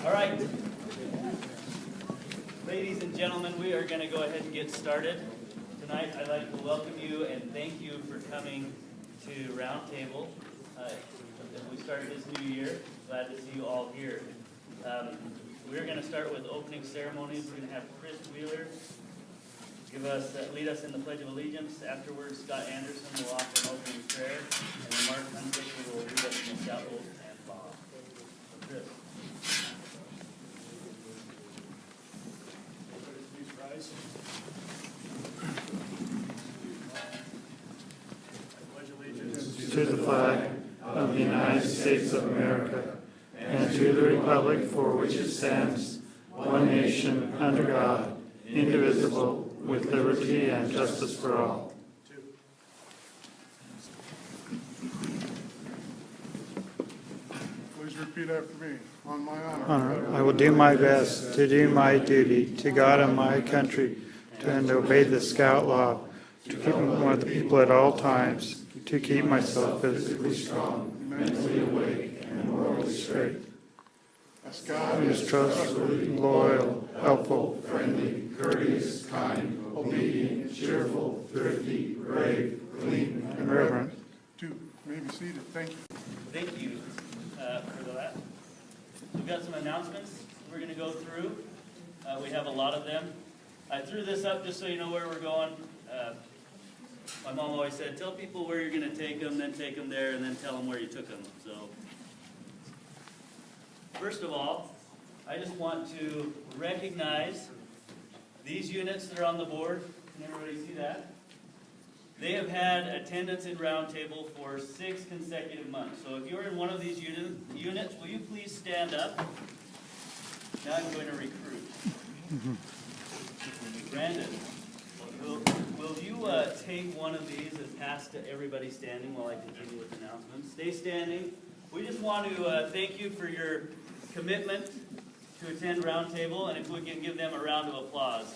All right. Ladies and gentlemen, we are going to go ahead and get started. Tonight, I'd like to welcome you and thank you for coming to Roundtable. We started this new year. Glad to see you all here. We're going to start with opening ceremonies. We're going to have Chris Wheeler lead us in the Pledge of Allegiance. Afterwards, Scott Anderson will offer an opening prayer, and then Mark Hunsaker will lead us in the Scout Oath and Law. So, Chris. Please rise. I pledge allegiance to the flag of the United States of America and to the republic for which it stands, one nation, under God, indivisible, with liberty and justice for all. Please repeat after me. On my Honor, I will do my best to do my duty to God and my country, and obey the Scout law, to keep one of the people at all times, to keep myself physically strong, mentally awake, and morally straight. As God Who is trustworthy, loyal, helpful, friendly, courteous, kind, obedient, cheerful, thrifty, brave, clean, and reverent. You may be seated. Thank you. Thank you for that. We've got some announcements we're going to go through. We have a lot of them. I threw this up just so you know where we're going. My mom always said, tell people where you're going to take them, then take them there, and then tell them where you took them. So, first of all, I just want to recognize these units that are on the board. Can everybody see that? They have had attendance in Roundtable for 6 consecutive months. So if you're in one of these units, will you please stand up? Now I'm going to recruit. Brandon, will you take one of these and pass to everybody standing while I continue with announcements? Stay standing. We just want to thank you for your commitment to attend Roundtable, and if we can give them a round of applause.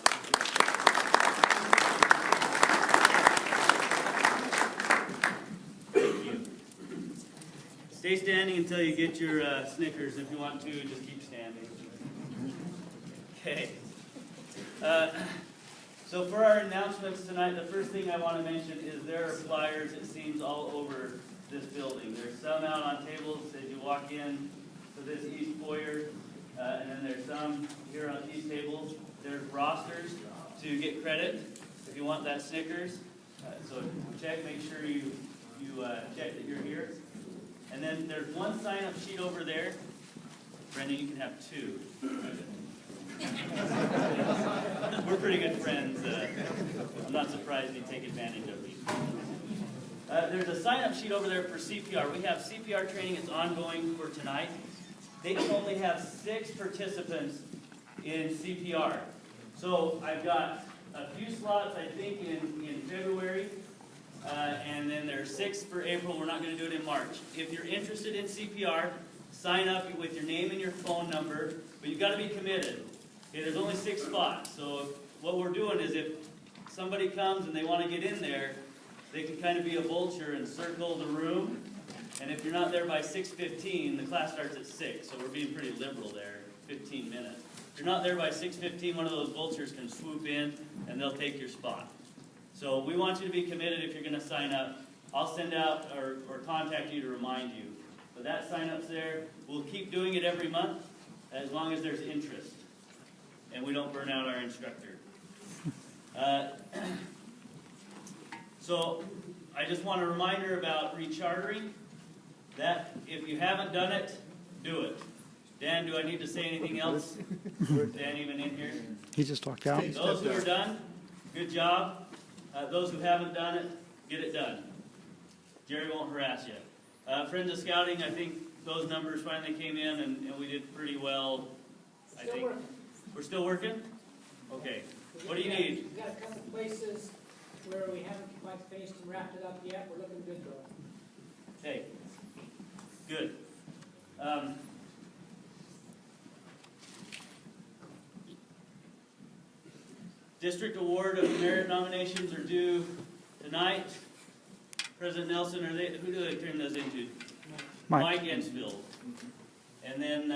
Thank you. Stay standing until you get your Snickers. If you want to, just keep standing. Okay. So for our announcements tonight, the first thing I want to mention is there are flyers, it seems, all over this building. There's some out on tables as you walk in to this east foyer, and then there's some here on these tables. There's rosters to get credit if you want that Snickers. So check, make sure you check that you're here. And then there's one sign-up sheet over there. Brendan, you can have 2. We're pretty good friends. I'm not surprised you take advantage of these. There's a sign-up sheet over there for CPR. We have CPR training. It's ongoing for tonight. They only have 6 participants in CPR. So I've got a few slots, I think, in February. And then there's 6 for April. We're not going to do it in March. If you're interested in CPR, sign up with your name and your phone number. But you've got to be committed. Okay, there's only 6 spots. So what we're doing is if somebody comes and they want to get in there, they can kind of be a vulture and circle the room. And if you're not there by 6:15, the class starts at 6. So we're being pretty liberal there, 15 minutes. If you're not there by 6:15, one of those vultures can swoop in and they'll take your spot. So we want you to be committed if you're going to sign up. I'll send out or contact you to remind you. But that sign-up's there. We'll keep doing it every month as long as there's interest. And we don't burn out our instructor. So I just want a reminder about rechartering. That if you haven't done it, do it. Dan, do I need to say anything else? Dan even in here? He just talked out. Those who are done, good job. Those who haven't done it, get it done. Jerry won't harass you. Friends of Scouting, I think those numbers finally came in and we did pretty well. I think. Working. We're still working? Okay. What do you need? We've got a couple places where we haven't quite finished and wrapped it up yet. We're looking good though. Hey. Good. District Award of Merit nominations are due tonight. President Nelson, who do they turn those into? Mike Ensfield. And then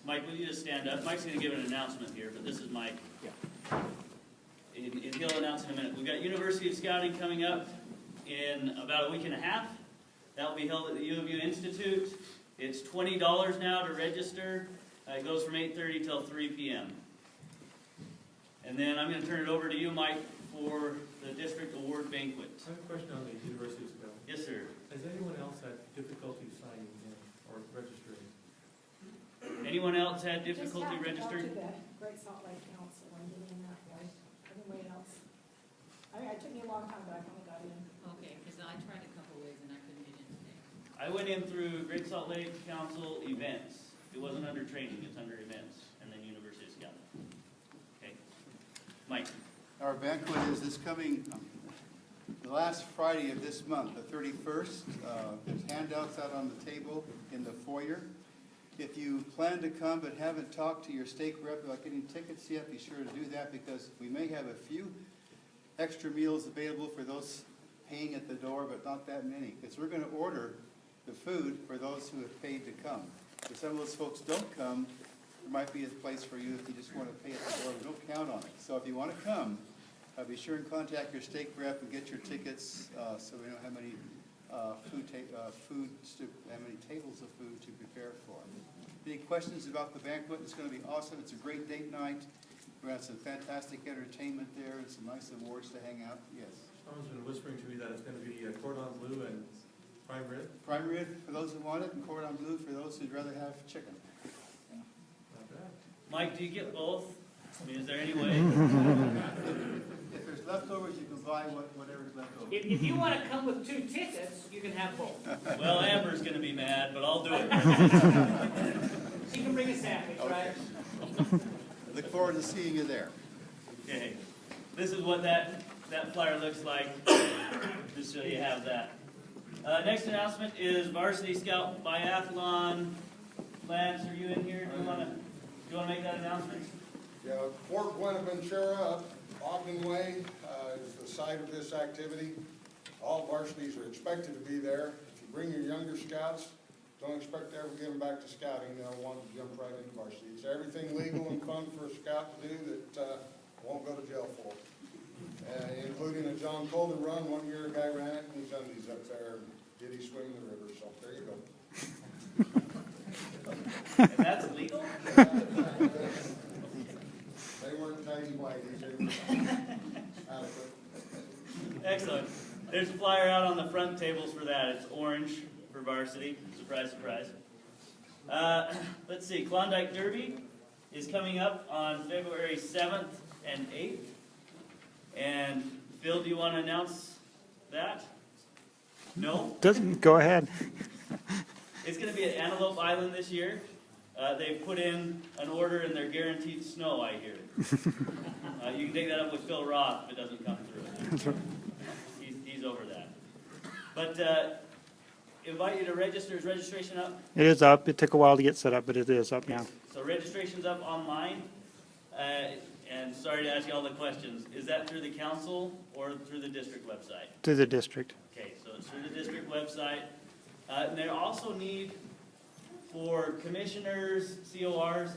Mike, will you just stand up? Mike's going to give an announcement here, but this is Mike. And he'll announce in a minute. We've got University of Scouting coming up in about a week and a half. That will be held at the U of U Institute. It's $20 now to register. It goes from 8:30 till 3 p.m. And then I'm going to turn it over to you, Mike, for the district award banquet. I have a question on the University of Scouting. Yes, sir. Has anyone else had difficulty signing in or registering? Anyone else had difficulty registering? Just have to talk to the Great Salt Lake Council and get in that way. Anybody else? I mean, it took me a long time, but I finally got in. Okay, because I tried a couple ways and I couldn't get in today. I went in through Great Salt Lake Council events. It wasn't under training, it's under events, and then University of Scouting. Okay. Mike. Our banquet is this coming, the last Friday of this month, the 31st. There's handouts out on the table in the foyer. If you plan to come but haven't talked to your stake rep about getting tickets yet, be sure to do that because we may have a few extra meals available for those paying at the door, but not that many. Because we're going to order the food for those who have paid to come. If some of those folks don't come, there might be a place for you if you just want to pay at the door. We don't count on it. So if you want to come, be sure and contact your stake rep and get your tickets so we know how many how many tables of food to prepare for. Any questions about the banquet? It's going to be awesome. It's a great date night. We're going to have some fantastic entertainment there and some nice awards to hang out. Yes. Someone's been whispering to me that it's going to be cordon bleu and prime rib. Prime rib for those who want it, and cordon bleu for those who'd rather have chicken. Not bad. Mike, do you get both? I mean, is there any way? If there's leftovers, you can buy whatever's left over. If you want to come with 2 tickets, you can have both. Well, Amber's going to be mad, but I'll do it. She can bring a sandwich, right? I look forward to seeing you there. Okay. This is what that flyer looks like, just so you have that. Next announcement is Varsity Scout Biathlon. Lance, are you in here? Do you want to make that announcement? Yeah, Fort Buenaventura, Ogden Way, is the site of this activity. All varsities are expected to be there. If you bring your younger scouts, don't expect to ever get them back to scouting. They'll want to jump right into varsity. It's everything legal and fun for a scout to do that won't go to jail for. Including a John Colden run. One year a guy ran it in his undies up there. Did he swim in the river? So there you go. And that's legal? They weren't tidy whiteys. They were adequate. Excellent. There's a flyer out on the front tables for that. It's orange for varsity. Surprise, surprise. Let's see. Klondike Derby is coming up on February 7th and 8th. And Phil, do you want to announce that? No? Doesn't, go ahead. It's going to be at Antelope Island this year. They've put in an order and they're guaranteed snow, I hear. You can take that up with Phil Roth if it doesn't come through. He's over that. But invite you to register. Is registration up? It is up. It took a while to get set up, but it is up now. So registration's up online. And sorry to ask you all the questions. Is that through the council or through the district website? To the district. Okay, so it's through the district website. And they also need for commissioners, CORs.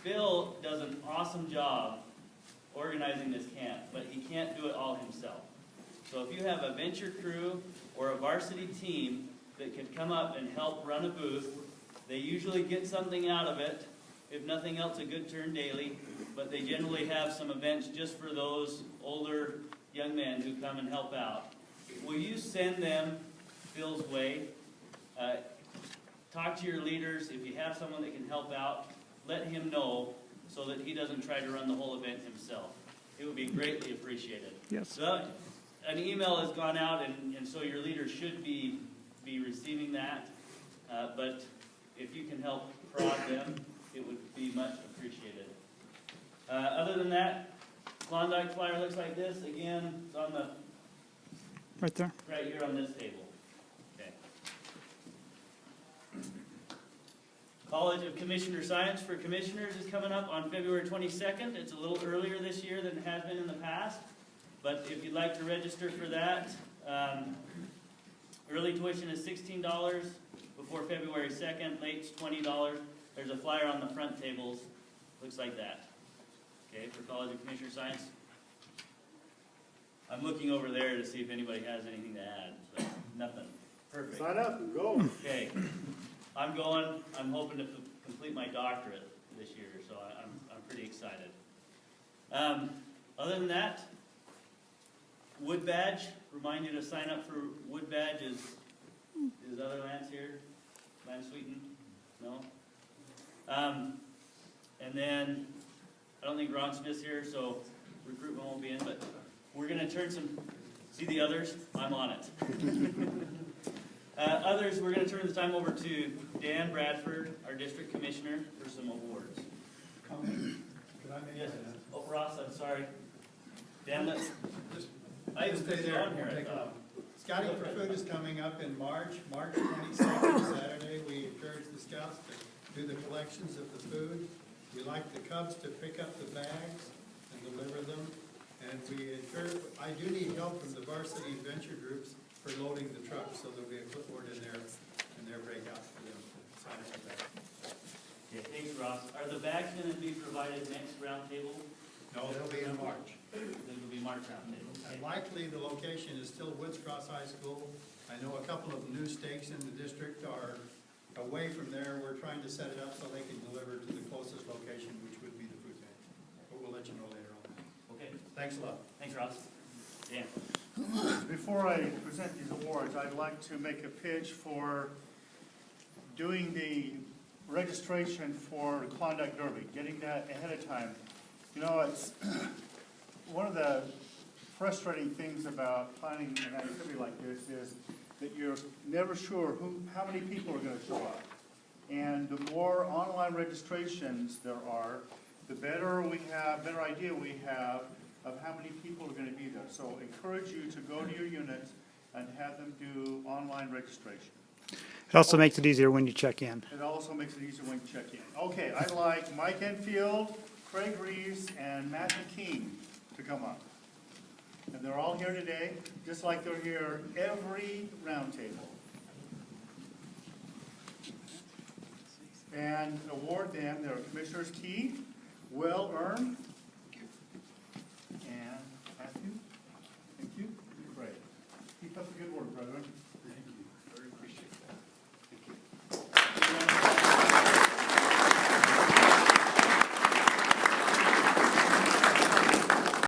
Phil does an awesome job organizing this camp, but he can't do it all himself. So if you have a venture crew or a varsity team that could come up and help run a booth, they usually get something out of it. If nothing else, a good turn daily, but they generally have some events just for those older young men who come and help out. Will you send them Phil's way? Talk to your leaders. If you have someone that can help out, let him know so that he doesn't try to run the whole event himself. It would be greatly appreciated. Yes. So, an email has gone out, and so your leaders should be receiving that. But if you can help prod them, it would be much appreciated. Other than that, Klondike flyer looks like this. Again, it's on the Right there. right here on this table. Okay. College of Commissioner Science for Commissioners is coming up on February 22nd. It's a little earlier this year than it has been in the past. But if you'd like to register for that, early tuition is $16. before February 2nd. Late's $20. There's a flyer on the front tables. Looks like that. Okay, for College of Commissioner Science. I'm looking over there to see if anybody has anything to add. So, nothing. Perfect. Sign up and go. Okay. I'm going. I'm hoping to complete my doctorate this year, so I'm pretty excited. Other than that, Wood Badge. Remind you to sign up for Wood Badge. Is other Lance here? Lance Sweeten? No? And then, I don't think Ron Smith's here, so recruitment won't be in, but we're going to turn some, see the others? I'm on it. Others, we're going to turn the time over to Dan Bradford, our district commissioner, for some awards. Could I make Yes. that? Oh, Ross, I'm sorry. Dan, let's, Just I even stay put you there. on here, I Take it thought. off. Scouting for Food is coming up in March 22nd, Saturday. We encourage the scouts to do the collections of the food. We like the Cubs to pick up the bags and deliver them. And we encourage, I do need help from the varsity venture groups for loading the trucks, so there'll be a clipboard in there and their breakout for them to sign up for that. Okay, thanks, Ross. Are the bags going to be provided next roundtable? No, they'll be in March. Then it'll be March roundtable. And likely, the location is still Woods Cross High School. I know a couple of new stakes in the district are away from there. We're trying to set it up so they can deliver to the closest location, which would be the food bank. But we'll let you know later on. Okay, Thanks a lot. thanks, Ross. Dan. Before I present these awards, I'd like to make a pitch for doing the registration for Klondike Derby, getting that ahead of time. You know, it's one of the frustrating things about planning an activity like this is that you're never sure how many people are going to show up. And the more online registrations there are, the better idea we have of how many people are going to be there. So encourage you to go to your units and have them do online registration. It also makes it easier when you check in. It also makes it easier when you check in. Okay, I'd like Mike Enfield, Craig Reeves, and Matt McKean to come up. And they're all here today, just like they're here every roundtable. And award them their Commissioner's Key, well earned. And Matthew, thank you. Great. Keep up the good work, brethren.